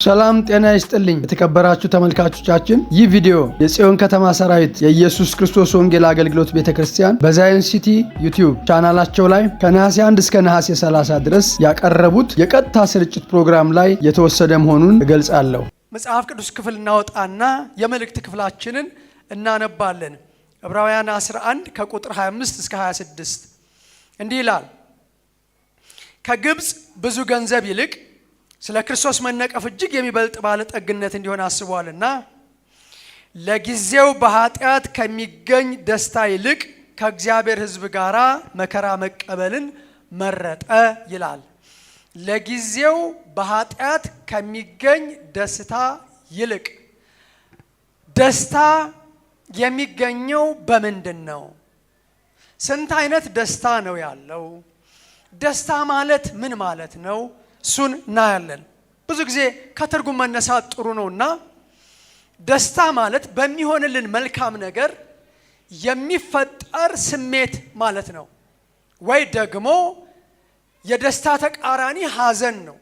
ሰላም ጤና ይስጥልኝ የተከበራችሁ ተመልካቾቻችን፣ ይህ ቪዲዮ የጽዮን ከተማ ሰራዊት የኢየሱስ ክርስቶስ ወንጌል አገልግሎት ቤተክርስቲያን በዛይን ሲቲ ዩቲዩብ ቻናላቸው ላይ ከነሐሴ 1 እስከ ነሐሴ 30 ድረስ ያቀረቡት የቀጥታ ስርጭት ፕሮግራም ላይ የተወሰደ መሆኑን እገልጻለሁ። መጽሐፍ ቅዱስ ክፍል እናወጣና የመልእክት ክፍላችንን እናነባለን። ዕብራውያን 11 ከቁጥር 25 እስከ 26 እንዲህ ይላል። ከግብጽ ብዙ ገንዘብ ይልቅ ስለ ክርስቶስ መነቀፍ እጅግ የሚበልጥ ባለጠግነት እንዲሆን አስቧልና ለጊዜው በኃጢአት ከሚገኝ ደስታ ይልቅ ከእግዚአብሔር ሕዝብ ጋር መከራ መቀበልን መረጠ ይላል። ለጊዜው በኃጢአት ከሚገኝ ደስታ ይልቅ ደስታ የሚገኘው በምንድን ነው? ስንት አይነት ደስታ ነው ያለው? ደስታ ማለት ምን ማለት ነው? እሱን እናያለን። ብዙ ጊዜ ከትርጉም መነሳት ጥሩ ነውና ደስታ ማለት በሚሆንልን መልካም ነገር የሚፈጠር ስሜት ማለት ነው። ወይ ደግሞ የደስታ ተቃራኒ ሐዘን ነው።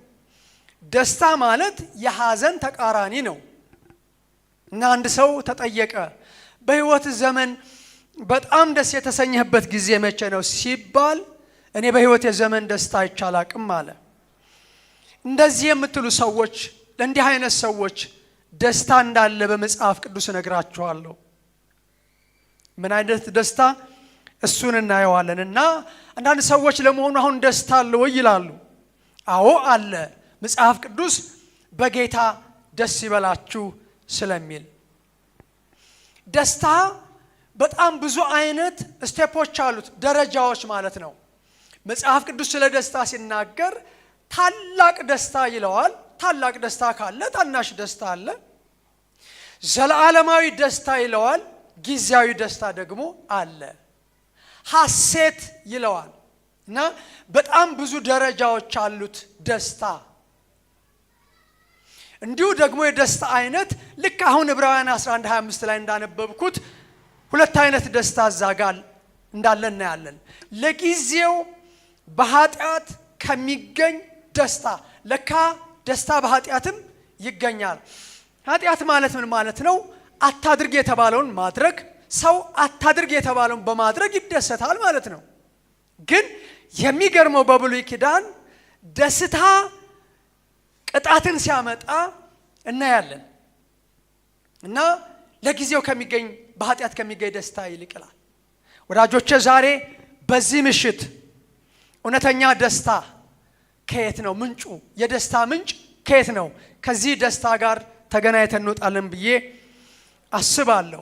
ደስታ ማለት የሐዘን ተቃራኒ ነው። እና አንድ ሰው ተጠየቀ፣ በህይወት ዘመን በጣም ደስ የተሰኘህበት ጊዜ መቼ ነው ሲባል እኔ በህይወት ዘመን ደስታ አይቻላቅም አለ። እንደዚህ የምትሉ ሰዎች፣ ለእንዲህ አይነት ሰዎች ደስታ እንዳለ በመጽሐፍ ቅዱስ እነግራችኋለሁ። ምን አይነት ደስታ? እሱን እናየዋለን። እና አንዳንድ ሰዎች ለመሆኑ አሁን ደስታ አለ ወይ ይላሉ። አዎ አለ፣ መጽሐፍ ቅዱስ በጌታ ደስ ይበላችሁ ስለሚል። ደስታ በጣም ብዙ አይነት ስቴፖች አሉት፣ ደረጃዎች ማለት ነው። መጽሐፍ ቅዱስ ስለ ደስታ ሲናገር ታላቅ ደስታ ይለዋል። ታላቅ ደስታ ካለ ታናሽ ደስታ አለ። ዘላለማዊ ደስታ ይለዋል። ጊዜያዊ ደስታ ደግሞ አለ። ሐሴት ይለዋል። እና በጣም ብዙ ደረጃዎች አሉት ደስታ። እንዲሁ ደግሞ የደስታ አይነት ልክ አሁን ዕብራውያን 11:25 ላይ እንዳነበብኩት ሁለት አይነት ደስታ ዛጋል እንዳለ እናያለን። ለጊዜው በኃጢአት ከሚገኝ ደስታ። ለካ ደስታ በኃጢአትም ይገኛል። ኃጢአት ማለት ምን ማለት ነው? አታድርግ የተባለውን ማድረግ። ሰው አታድርግ የተባለውን በማድረግ ይደሰታል ማለት ነው። ግን የሚገርመው በብሉይ ኪዳን ደስታ ቅጣትን ሲያመጣ እናያለን። እና ለጊዜው ከሚገኝ በኃጢአት ከሚገኝ ደስታ ይልቅላል። ወዳጆቼ ዛሬ በዚህ ምሽት እውነተኛ ደስታ ከየት ነው ምንጩ? የደስታ ምንጭ ከየት ነው? ከዚህ ደስታ ጋር ተገናኝተን እንወጣለን ብዬ አስባለሁ።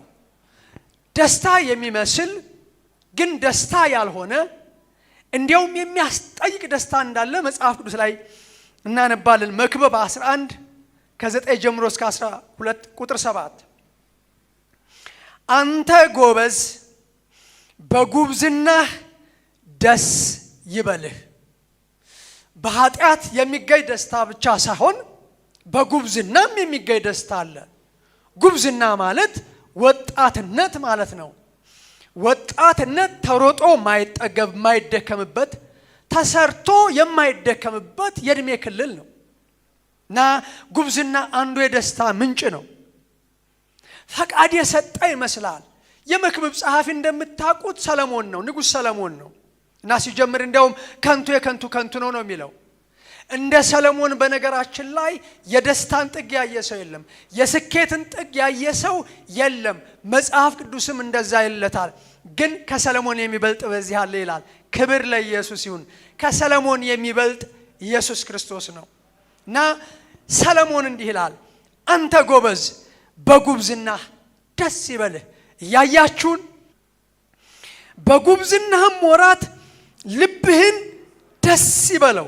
ደስታ የሚመስል ግን ደስታ ያልሆነ እንዲያውም የሚያስጠይቅ ደስታ እንዳለ መጽሐፍ ቅዱስ ላይ እናነባለን። መክብብ 11 ከ9 ጀምሮ እስከ 12 ቁጥር 7 አንተ ጎበዝ በጉብዝናህ ደስ ይበልህ። በኃጢአት የሚገኝ ደስታ ብቻ ሳይሆን በጉብዝናም የሚገኝ ደስታ አለ። ጉብዝና ማለት ወጣትነት ማለት ነው። ወጣትነት ተሮጦ ማይጠገብ ማይደከምበት፣ ተሰርቶ የማይደከምበት የእድሜ ክልል ነው። እና ጉብዝና አንዱ የደስታ ምንጭ ነው። ፈቃድ የሰጠ ይመስላል። የመክብብ ጸሐፊ እንደምታውቁት ሰለሞን ነው፣ ንጉሥ ሰለሞን ነው። እና ሲጀምር እንዲያውም ከንቱ የከንቱ ከንቱ ነው የሚለው። እንደ ሰለሞን በነገራችን ላይ የደስታን ጥግ ያየ ሰው የለም፣ የስኬትን ጥግ ያየ ሰው የለም። መጽሐፍ ቅዱስም እንደዛ ይለታል። ግን ከሰለሞን የሚበልጥ በዚህ አለ ይላል። ክብር ለኢየሱስ ይሁን። ከሰለሞን የሚበልጥ ኢየሱስ ክርስቶስ ነው። እና ሰለሞን እንዲህ ይላል፣ አንተ ጎበዝ በጉብዝናህ ደስ ይበልህ። እያያችሁን በጉብዝናህም ወራት ልብህን ደስ ይበለው፣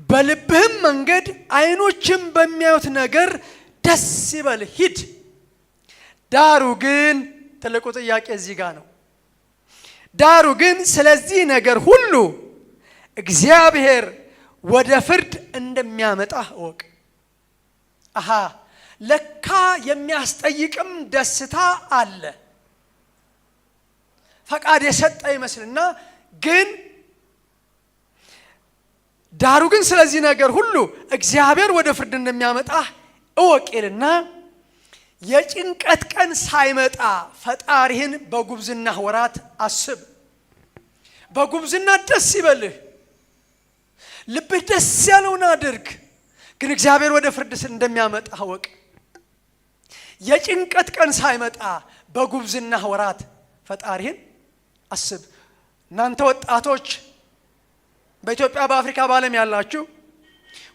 በልብህም መንገድ ዓይኖችም በሚያዩት ነገር ደስ ይበልህ ሂድ። ዳሩ ግን ትልቁ ጥያቄ እዚህ ጋር ነው። ዳሩ ግን ስለዚህ ነገር ሁሉ እግዚአብሔር ወደ ፍርድ እንደሚያመጣህ እወቅ። አሃ ለካ የሚያስጠይቅም ደስታ አለ። ፈቃድ የሰጠ ይመስልና ግን ዳሩ ግን ስለዚህ ነገር ሁሉ እግዚአብሔር ወደ ፍርድ እንደሚያመጣ እወቅልና የጭንቀት ቀን ሳይመጣ ፈጣሪህን በጉብዝና ወራት አስብ። በጉብዝና ደስ ይበልህ፣ ልብህ ደስ ያለውን አድርግ። ግን እግዚአብሔር ወደ ፍርድ እንደሚያመጣ እወቅ። የጭንቀት ቀን ሳይመጣ በጉብዝና ወራት ፈጣሪህን አስብ። እናንተ ወጣቶች በኢትዮጵያ በአፍሪካ በዓለም ያላችሁ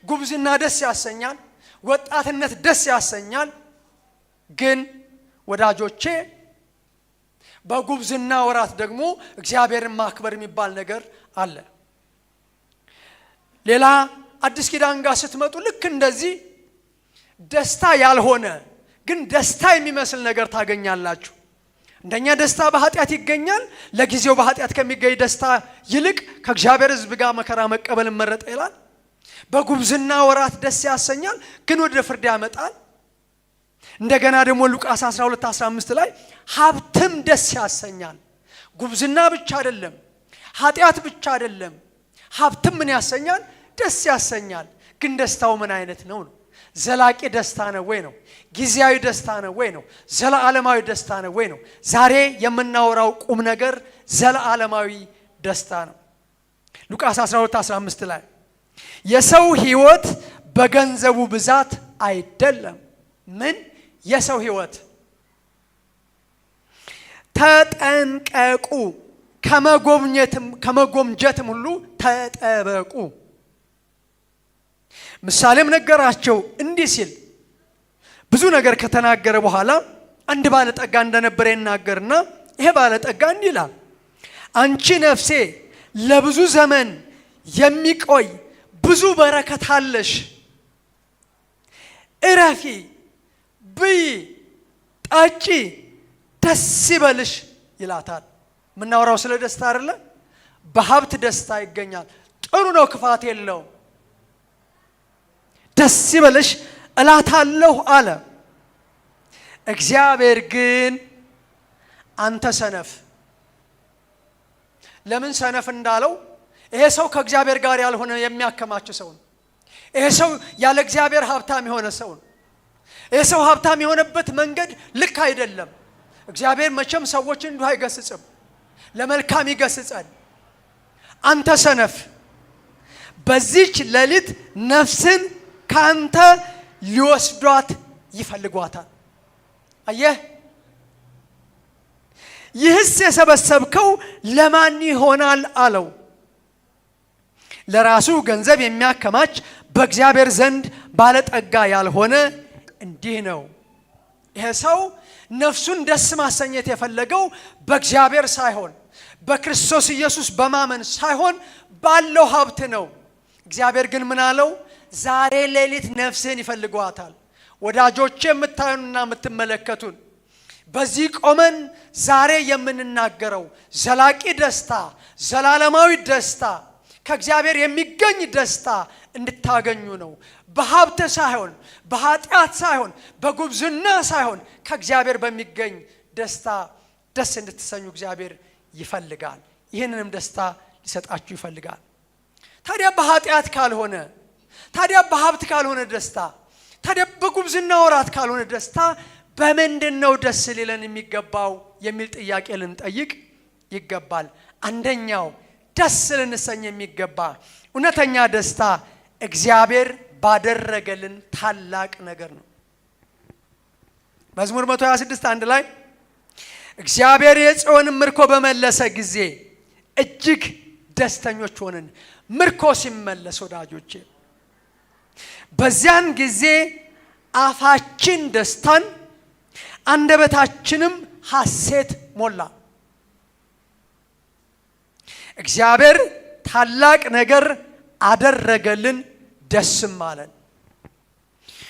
ጉብዝና ደስ ያሰኛል፣ ወጣትነት ደስ ያሰኛል። ግን ወዳጆቼ በጉብዝና ወራት ደግሞ እግዚአብሔርን ማክበር የሚባል ነገር አለ። ሌላ አዲስ ኪዳን ጋር ስትመጡ ልክ እንደዚህ ደስታ ያልሆነ ግን ደስታ የሚመስል ነገር ታገኛላችሁ። እንደኛ ደስታ በኃጢአት ይገኛል። ለጊዜው በኃጢአት ከሚገኝ ደስታ ይልቅ ከእግዚአብሔር ሕዝብ ጋር መከራ መቀበል መረጠ ይላል። በጉብዝና ወራት ደስ ያሰኛል፣ ግን ወደ ፍርድ ያመጣል። እንደገና ደግሞ ሉቃስ 12:15 ላይ ሀብትም ደስ ያሰኛል። ጉብዝና ብቻ አይደለም፣ ኃጢአት ብቻ አይደለም፣ ሀብትም ምን ያሰኛል? ደስ ያሰኛል። ግን ደስታው ምን አይነት ነው? ዘላቂ ደስታ ነው ወይ ነው? ጊዜያዊ ደስታ ነው ወይ ነው? ዘላለማዊ ደስታ ነው ወይ ነው? ዛሬ የምናወራው ቁም ነገር ዘላለማዊ ደስታ ነው። ሉቃስ 12:15 ላይ የሰው ሕይወት በገንዘቡ ብዛት አይደለም። ምን የሰው ሕይወት? ተጠንቀቁ፣ ከመጎምጀትም ሁሉ ተጠበቁ። ምሳሌም ነገራቸው እንዲህ ሲል ብዙ ነገር ከተናገረ በኋላ አንድ ባለጠጋ እንደነበረ ይናገርና ይሄ ባለጠጋ እንዲህ ይላል፣ አንቺ ነፍሴ ለብዙ ዘመን የሚቆይ ብዙ በረከት አለሽ፣ እረፊ፣ ብይ፣ ጠጪ፣ ደስ ይበልሽ ይላታል። የምናወራው ስለ ደስታ አይደለ? በሀብት ደስታ ይገኛል። ጥሩ ነው፣ ክፋት የለውም። ደስ ይበልሽ እላታለሁ አለ። እግዚአብሔር ግን አንተ ሰነፍ። ለምን ሰነፍ እንዳለው ይሄ ሰው ከእግዚአብሔር ጋር ያልሆነ የሚያከማች ሰው ነው። ይሄ ሰው ያለ እግዚአብሔር ሀብታም የሆነ ሰው ነው። ይሄ ሰው ሀብታም የሆነበት መንገድ ልክ አይደለም። እግዚአብሔር መቼም ሰዎችን እንዲሁ አይገስጽም፣ ለመልካም ይገስጻል። አንተ ሰነፍ በዚች ሌሊት ነፍስን ካንተ ሊወስዷት ይፈልጓታል። አየህ፣ ይህስ የሰበሰብከው ለማን ይሆናል አለው። ለራሱ ገንዘብ የሚያከማች በእግዚአብሔር ዘንድ ባለጠጋ ያልሆነ እንዲህ ነው። ይሄ ሰው ነፍሱን ደስ ማሰኘት የፈለገው በእግዚአብሔር ሳይሆን በክርስቶስ ኢየሱስ በማመን ሳይሆን ባለው ሀብት ነው። እግዚአብሔር ግን ምን አለው? ዛሬ ሌሊት ነፍስህን ይፈልጓታል። ወዳጆቼ የምታዩንና የምትመለከቱን በዚህ ቆመን ዛሬ የምንናገረው ዘላቂ ደስታ፣ ዘላለማዊ ደስታ፣ ከእግዚአብሔር የሚገኝ ደስታ እንድታገኙ ነው። በሀብት ሳይሆን፣ በኃጢአት ሳይሆን፣ በጉብዝና ሳይሆን ከእግዚአብሔር በሚገኝ ደስታ ደስ እንድትሰኙ እግዚአብሔር ይፈልጋል። ይህንንም ደስታ ሊሰጣችሁ ይፈልጋል። ታዲያ በኃጢአት ካልሆነ፣ ታዲያ በሀብት ካልሆነ ደስታ፣ ታዲያ በጉብዝና ወራት ካልሆነ ደስታ በምንድን ነው ደስ ሊለን የሚገባው የሚል ጥያቄ ልንጠይቅ ይገባል። አንደኛው ደስ ልንሰኝ የሚገባ እውነተኛ ደስታ እግዚአብሔር ባደረገልን ታላቅ ነገር ነው። መዝሙር 126 1 ላይ እግዚአብሔር የጽዮንን ምርኮ በመለሰ ጊዜ እጅግ ደስተኞች ሆንን። ምርኮ ሲመለስ ወዳጆቼ በዚያን ጊዜ አፋችን ደስታን አንደበታችንም ሐሴት ሞላ። እግዚአብሔር ታላቅ ነገር አደረገልን፣ ደስም አለን።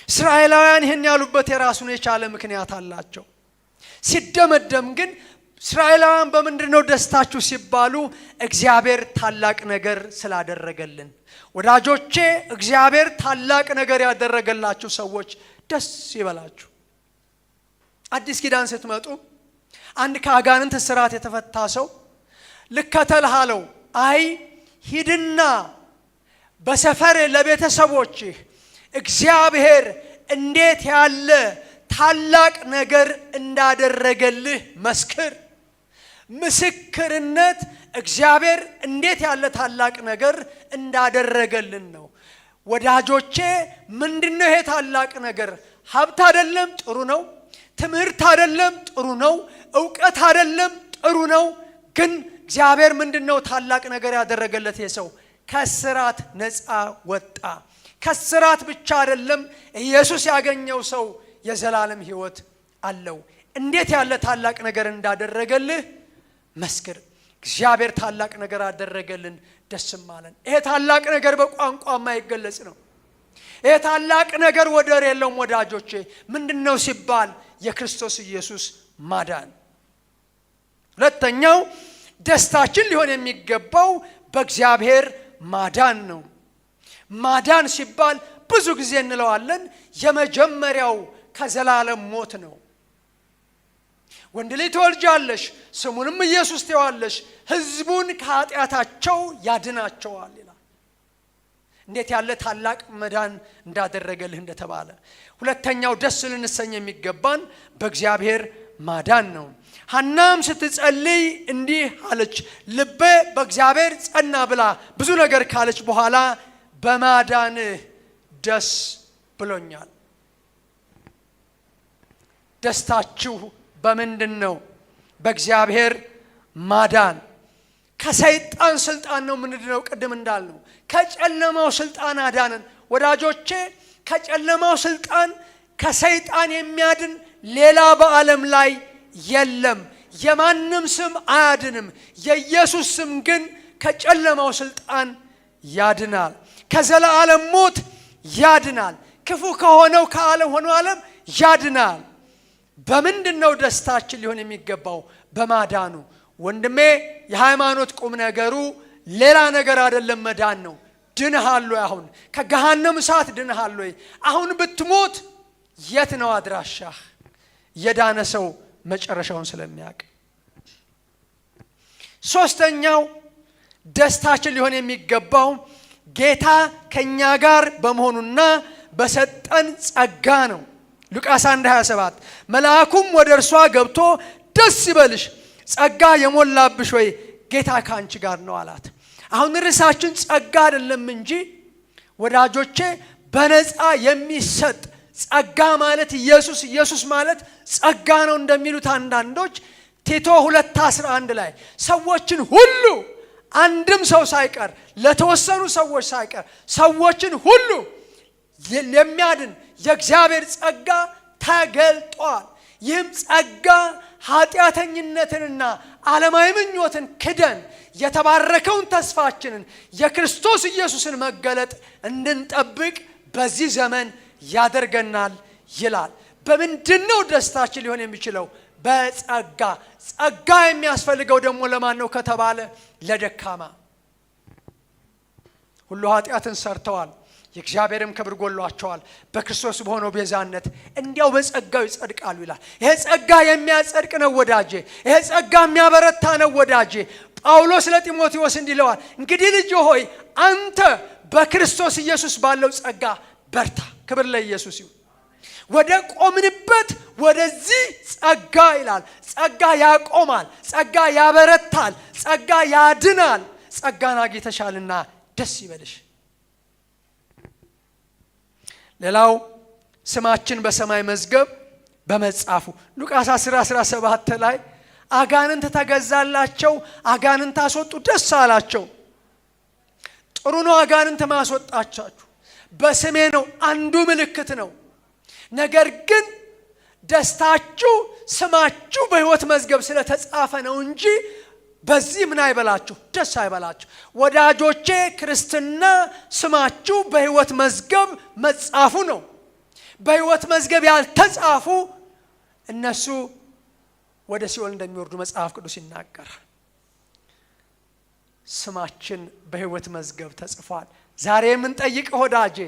እስራኤላውያን ይህን ያሉበት የራሱን የቻለ ምክንያት አላቸው። ሲደመደም ግን እስራኤላውያን በምንድን ነው ደስታችሁ ሲባሉ እግዚአብሔር ታላቅ ነገር ስላደረገልን። ወዳጆቼ እግዚአብሔር ታላቅ ነገር ያደረገላችሁ ሰዎች ደስ ይበላችሁ። አዲስ ኪዳን ስትመጡ አንድ ከአጋንንት እስራት የተፈታ ሰው ልከተልህ አለው። አይ ሂድና በሰፈር ለቤተሰቦች እግዚአብሔር እንዴት ያለ ታላቅ ነገር እንዳደረገልህ መስክር። ምስክርነት እግዚአብሔር እንዴት ያለ ታላቅ ነገር እንዳደረገልን ነው። ወዳጆቼ ምንድነው ይሄ ታላቅ ነገር? ሀብት አይደለም፣ ጥሩ ነው። ትምህርት አይደለም፣ ጥሩ ነው። ዕውቀት አይደለም፣ ጥሩ ነው። ግን እግዚአብሔር ምንድነው ታላቅ ነገር ያደረገለት? የሰው ከስራት ነፃ ወጣ። ከስራት ብቻ አይደለም፣ ኢየሱስ ያገኘው ሰው የዘላለም ሕይወት አለው። እንዴት ያለ ታላቅ ነገር እንዳደረገልህ መስክር። እግዚአብሔር ታላቅ ነገር አደረገልን፣ ደስም አለን። ይሄ ታላቅ ነገር በቋንቋ የማይገለጽ ነው። ይሄ ታላቅ ነገር ወደር የለውም። ወዳጆቼ ምንድነው ሲባል የክርስቶስ ኢየሱስ ማዳን። ሁለተኛው ደስታችን ሊሆን የሚገባው በእግዚአብሔር ማዳን ነው። ማዳን ሲባል ብዙ ጊዜ እንለዋለን፣ የመጀመሪያው ከዘላለም ሞት ነው። ወንድ ልጅ ትወልጃለሽ፣ ስሙንም ኢየሱስ ትይዋለሽ፣ ሕዝቡን ከኃጢአታቸው ያድናቸዋል ይላል። እንዴት ያለ ታላቅ መዳን እንዳደረገልህ እንደተባለ። ሁለተኛው ደስ ልንሰኝ የሚገባን በእግዚአብሔር ማዳን ነው። ሐናም ስትጸልይ እንዲህ አለች፣ ልቤ በእግዚአብሔር ጸና ብላ ብዙ ነገር ካለች በኋላ በማዳንህ ደስ ብሎኛል። ደስታችሁ በምንድን ነው? በእግዚአብሔር ማዳን። ከሰይጣን ስልጣን ነው ምንድነው? ቅድም እንዳልነው ከጨለማው ስልጣን አዳነን። ወዳጆቼ ከጨለማው ስልጣን ከሰይጣን የሚያድን ሌላ በዓለም ላይ የለም። የማንም ስም አያድንም። የኢየሱስ ስም ግን ከጨለማው ስልጣን ያድናል። ከዘላለም ሞት ያድናል። ክፉ ከሆነው ከዓለም ሆኖ ዓለም ያድናል። በምንድነው ደስታችን ሊሆን የሚገባው? በማዳኑ። ወንድሜ የሃይማኖት ቁም ነገሩ ሌላ ነገር አይደለም፣ መዳን ነው። ድነሃል ወይ? አሁን ከገሃነም እሳት ድነሃል ወይ? አሁን ብትሞት የት ነው አድራሻህ? የዳነ ሰው መጨረሻውን ስለሚያውቅ። ሶስተኛው ደስታችን ሊሆን የሚገባው ጌታ ከኛ ጋር በመሆኑና በሰጠን ጸጋ ነው። ሉቃስ 1:27 መልአኩም ወደ እርሷ ገብቶ ደስ ይበልሽ ጸጋ የሞላብሽ ወይ ጌታ ካንቺ ጋር ነው አላት። አሁን ርዕሳችን ጸጋ አይደለም እንጂ ወዳጆቼ በነፃ የሚሰጥ ጸጋ ማለት ኢየሱስ ማለት ጸጋ ነው እንደሚሉት አንዳንዶች ቲቶ 2:11 ላይ ሰዎችን ሁሉ አንድም ሰው ሳይቀር ለተወሰኑ ሰዎች ሳይቀር ሰዎችን ሁሉ የሚያድን የእግዚአብሔር ጸጋ ተገልጧል። ይህም ጸጋ ኃጢአተኝነትንና ዓለማዊ ምኞትን ክደን የተባረከውን ተስፋችንን የክርስቶስ ኢየሱስን መገለጥ እንድንጠብቅ በዚህ ዘመን ያደርገናል ይላል። በምንድነው ደስታችን ሊሆን የሚችለው? በጸጋ። ጸጋ የሚያስፈልገው ደግሞ ለማን ነው ከተባለ ለደካማ። ሁሉ ኃጢአትን ሰርተዋል፣ የእግዚአብሔርም ክብር ጎሏቸዋል፣ በክርስቶስ በሆነው ቤዛነት እንዲያው በጸጋው ይጸድቃሉ ይላል። ይሄ ጸጋ የሚያጸድቅ ነው ወዳጄ። ይሄ ጸጋ የሚያበረታ ነው ወዳጄ። ጳውሎስ ለጢሞቴዎስ እንዲህ ይለዋል፣ እንግዲህ ልጅ ሆይ አንተ በክርስቶስ ኢየሱስ ባለው ጸጋ በርታ። ክብር ለኢየሱስ ይሁን። ወደ ቆምንበት ወደዚህ ጸጋ ይላል። ጸጋ ያቆማል፣ ጸጋ ያበረታል፣ ጸጋ ያድናል። ጸጋን አግኝተሻልና ደስ ይበልሽ። ሌላው ስማችን በሰማይ መዝገብ በመጻፉ ሉቃስ 10:17 ላይ አጋንንት ተገዛላቸው፣ አጋንንት አስወጡ፣ ደስ አላቸው። ጥሩ ነው አጋንንት ማስወጣቻችሁ፣ በስሜ ነው፣ አንዱ ምልክት ነው። ነገር ግን ደስታችሁ ስማችሁ በሕይወት መዝገብ ስለተጻፈ ነው እንጂ በዚህ ምን አይበላችሁ፣ ደስ አይበላችሁ። ወዳጆቼ ክርስትና ስማችሁ በሕይወት መዝገብ መጻፉ ነው። በሕይወት መዝገብ ያልተጻፉ እነሱ ወደ ሲኦል እንደሚወርዱ መጽሐፍ ቅዱስ ይናገራል። ስማችን በሕይወት መዝገብ ተጽፏል። ዛሬ የምንጠይቅ ወዳጄ፣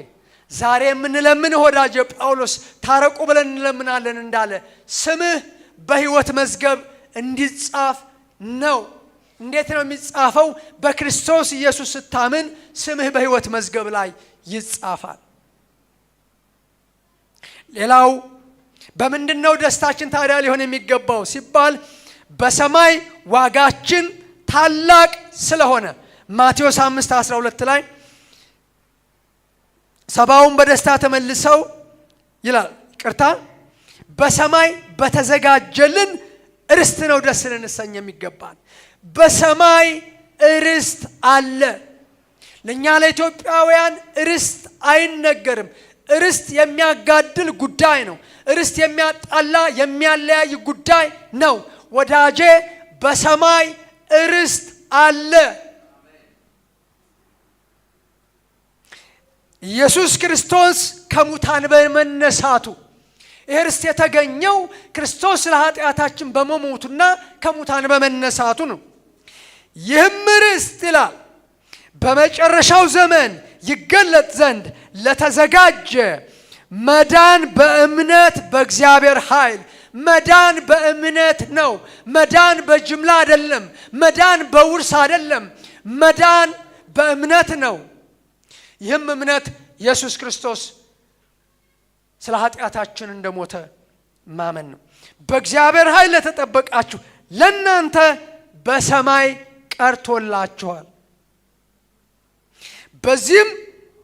ዛሬ የምንለምን ወዳጄ፣ ጳውሎስ ታረቁ ብለን እንለምናለን እንዳለ ስምህ በሕይወት መዝገብ እንዲጻፍ ነው። እንዴት ነው የሚጻፈው? በክርስቶስ ኢየሱስ ስታምን ስምህ በሕይወት መዝገብ ላይ ይጻፋል። ሌላው በምንድነው ደስታችን ታዲያ ሊሆን የሚገባው ሲባል በሰማይ ዋጋችን ታላቅ ስለሆነ ማቴዎስ 5:12 ላይ ሰባውን በደስታ ተመልሰው ይላል። ይቅርታ፣ በሰማይ በተዘጋጀልን ርስት ነው ደስ ልንሰኝ የሚገባን። በሰማይ ርስት አለ። ለኛ ለኢትዮጵያውያን ርስት አይነገርም። ርስት የሚያጋድል ጉዳይ ነው። ርስት የሚያጣላ የሚያለያይ ጉዳይ ነው። ወዳጄ በሰማይ ርስት አለ። ኢየሱስ ክርስቶስ ከሙታን በመነሳቱ ይህ ርስት የተገኘው ክርስቶስ ለኃጢአታችን በመሞቱና ከሙታን በመነሳቱ ነው። ይህም ርስት ይላል በመጨረሻው ዘመን ይገለጥ ዘንድ ለተዘጋጀ መዳን በእምነት በእግዚአብሔር ኃይል። መዳን በእምነት ነው። መዳን በጅምላ አይደለም። መዳን በውርስ አይደለም። መዳን በእምነት ነው። ይህም እምነት ኢየሱስ ክርስቶስ ስለ ኃጢአታችን እንደሞተ ማመን ነው። በእግዚአብሔር ኃይል ለተጠበቃችሁ ለእናንተ በሰማይ ቀርቶላችኋል፣ በዚህም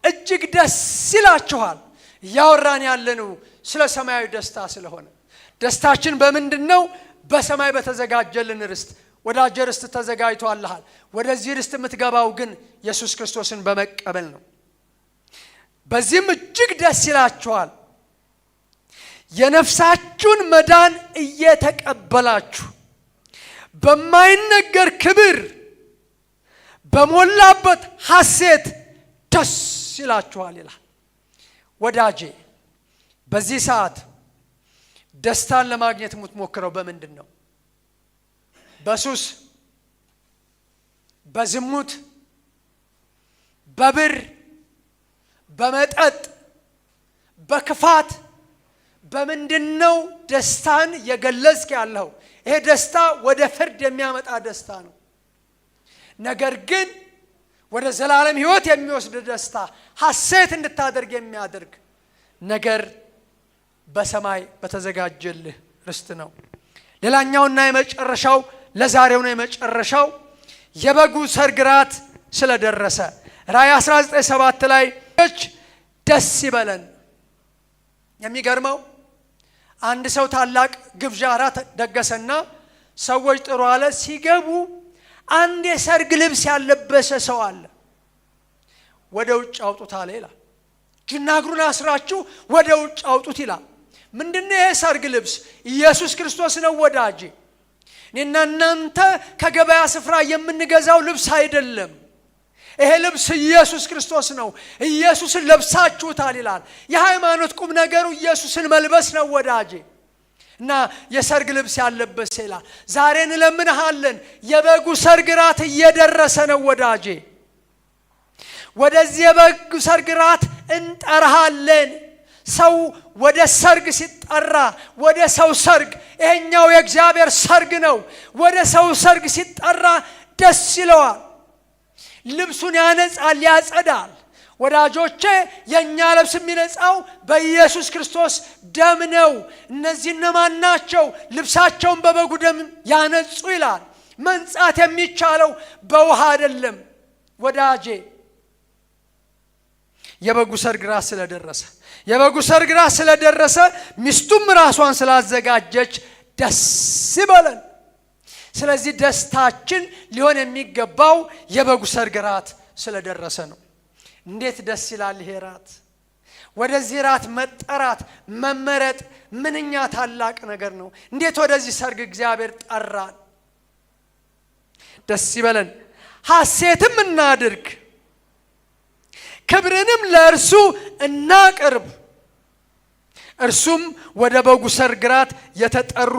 እጅግ ደስ ይላችኋል። እያወራን ያለነው ስለ ሰማያዊ ደስታ ስለሆነ ደስታችን በምንድን ነው? በሰማይ በተዘጋጀልን ርስት። ወዳጄ ርስት ተዘጋጅቷልሃል። ወደዚህ ርስት የምትገባው ግን ኢየሱስ ክርስቶስን በመቀበል ነው። በዚህም እጅግ ደስ ይላችኋል፣ የነፍሳችሁን መዳን እየተቀበላችሁ በማይነገር ክብር በሞላበት ሐሴት ደስ ይላችኋል ይላል። ወዳጄ በዚህ ሰዓት ደስታን ለማግኘት የምትሞክረው በምንድን ነው? በሱስ፣ በዝሙት፣ በብር፣ በመጠጥ፣ በክፋት በምንድን ነው ደስታን የገለጽክ ያለው? ይሄ ደስታ ወደ ፍርድ የሚያመጣ ደስታ ነው። ነገር ግን ወደ ዘላለም ሕይወት የሚወስድ ደስታ፣ ሐሴት እንድታደርግ የሚያደርግ ነገር በሰማይ በተዘጋጀልህ ርስት ነው። ሌላኛውና የመጨረሻው ለዛሬው ነው የመጨረሻው የበጉ ሰርግ ራት ስለደረሰ ራእይ 19:7 ላይ ደስ ይበለን። የሚገርመው አንድ ሰው ታላቅ ግብዣ ራት ደገሰና ሰዎች ጥሩ አለ። ሲገቡ አንድ የሰርግ ልብስ ያለበሰ ሰው አለ። ወደ ውጭ አውጡት አለ ይላል። እጅና እግሩን አስራችሁ ወደ ውጭ አውጡት ይላል። ምንድነው ይሄ ሰርግ ልብስ? ኢየሱስ ክርስቶስ ነው ወዳጄ። እኔና እናንተ ከገበያ ስፍራ የምንገዛው ልብስ አይደለም። ይሄ ልብስ ኢየሱስ ክርስቶስ ነው። ኢየሱስን ለብሳችሁታል ይላል። የሃይማኖት ቁም ነገሩ ኢየሱስን መልበስ ነው ወዳጄ። እና የሰርግ ልብስ ያለበሰ ይላል። ዛሬ እንለምንሃለን፣ የበጉ ሰርግ ራት እየደረሰ ነው ወዳጄ። ወደዚህ የበጉ ሰርግ ራት እንጠራሃለን። ሰው ወደ ሰርግ ሲጠራ ወደ ሰው ሰርግ፣ ይሄኛው የእግዚአብሔር ሰርግ ነው። ወደ ሰው ሰርግ ሲጠራ ደስ ይለዋል። ልብሱን ያነጻል፣ ያጸዳል። ወዳጆቼ የኛ ልብስ የሚነጻው በኢየሱስ ክርስቶስ ደም ነው። እነዚህ እነማን ናቸው? ልብሳቸውን በበጉ ደም ያነጹ ይላል። መንጻት የሚቻለው በውሃ አይደለም ወዳጄ። የበጉ ሰርግ ራት ስለደረሰ የበጉ ሰርግ ራት ስለደረሰ ሚስቱም ራሷን ስላዘጋጀች ደስ ይበለን። ስለዚህ ደስታችን ሊሆን የሚገባው የበጉ ሰርግ ራት ስለደረሰ ነው። እንዴት ደስ ይላል ይሄ ራት! ወደዚህ ራት መጠራት መመረጥ ምንኛ ታላቅ ነገር ነው! እንዴት ወደዚህ ሰርግ እግዚአብሔር ጠራን! ደስ ይበለን፣ ሐሴትም እናድርግ፣ ክብርንም ለእርሱ እናቅርብ። እርሱም ወደ በጉ ሰርግ ራት የተጠሩ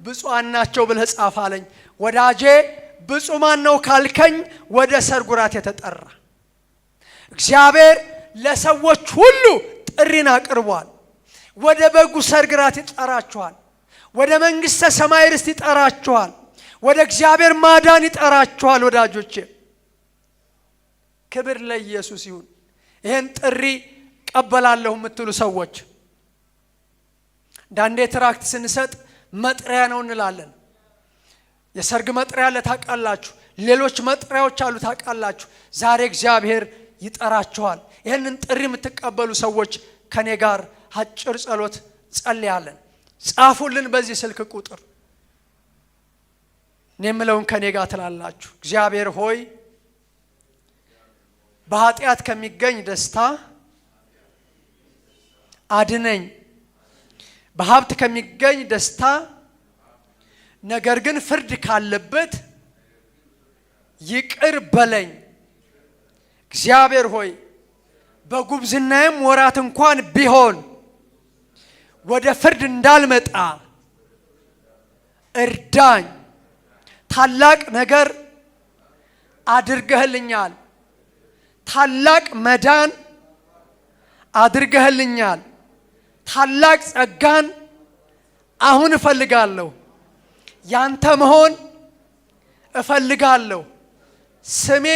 ብፁዓን ናቸው ብለህ ጻፍ አለኝ። ወዳጄ ብፁዕ ማን ነው ካልከኝ፣ ወደ ሰርጉ ራት የተጠራ እግዚአብሔር ለሰዎች ሁሉ ጥሪን አቅርቧል። ወደ በጉ ሰርግ ራት ይጠራችኋል። ወደ መንግሥተ ሰማይ ርስት ይጠራችኋል። ወደ እግዚአብሔር ማዳን ይጠራችኋል። ወዳጆቼ ክብር ለኢየሱስ ይሁን። ይህን ጥሪ ቀበላለሁ የምትሉ ሰዎች ዳንዴ ትራክት ስንሰጥ መጥሪያ ነው እንላለን። የሰርግ መጥሪያ አለ ታውቃላችሁ። ሌሎች መጥሪያዎች አሉ ታውቃላችሁ። ዛሬ እግዚአብሔር ይጠራችኋል። ይህንን ጥሪ የምትቀበሉ ሰዎች ከኔ ጋር አጭር ጸሎት ጸልያለን። ጻፉልን በዚህ ስልክ ቁጥር። እኔ የምለውን ከኔ ጋር ትላላችሁ። እግዚአብሔር ሆይ በኃጢአት ከሚገኝ ደስታ አድነኝ። በሀብት ከሚገኝ ደስታ ነገር ግን ፍርድ ካለበት ይቅር በለኝ። እግዚአብሔር ሆይ በጉብዝናዬም ወራት እንኳን ቢሆን ወደ ፍርድ እንዳልመጣ እርዳኝ። ታላቅ ነገር አድርገህልኛል። ታላቅ መዳን አድርገህልኛል። ታላቅ ጸጋን አሁን እፈልጋለሁ። ያንተ መሆን እፈልጋለሁ። ስሜ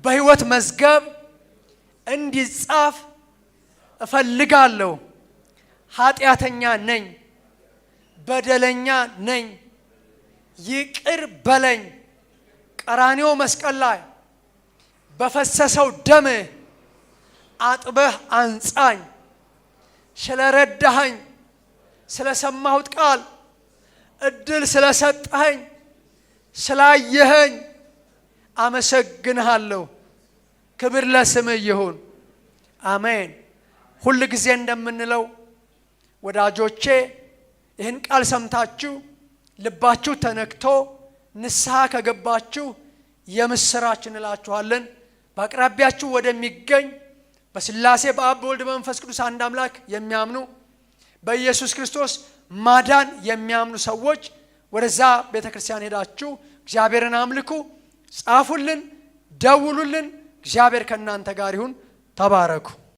በሕይወት መዝገብ እንዲጻፍ እፈልጋለሁ። ኃጢአተኛ ነኝ፣ በደለኛ ነኝ። ይቅር በለኝ። ቀራንዮ መስቀል ላይ በፈሰሰው ደም አጥበህ አንጻኝ። ስለረዳኸኝ፣ ስለሰማሁት ቃል እድል ስለሰጠኸኝ፣ ስላየኸኝ አመሰግንሃለሁ። ክብር ለስምህ ይሁን። አሜን። ሁል ጊዜ እንደምንለው ወዳጆቼ ይህን ቃል ሰምታችሁ ልባችሁ ተነክቶ ንስሐ ከገባችሁ የምስራች እንላችኋለን። በአቅራቢያችሁ ወደሚገኝ በስላሴ በአብ በወልድ በመንፈስ ቅዱስ አንድ አምላክ የሚያምኑ በኢየሱስ ክርስቶስ ማዳን የሚያምኑ ሰዎች ወደዛ ቤተክርስቲያን ሄዳችሁ እግዚአብሔርን አምልኩ። ጻፉልን፣ ደውሉልን። እግዚአብሔር ከእናንተ ጋር ይሁን። ተባረኩ።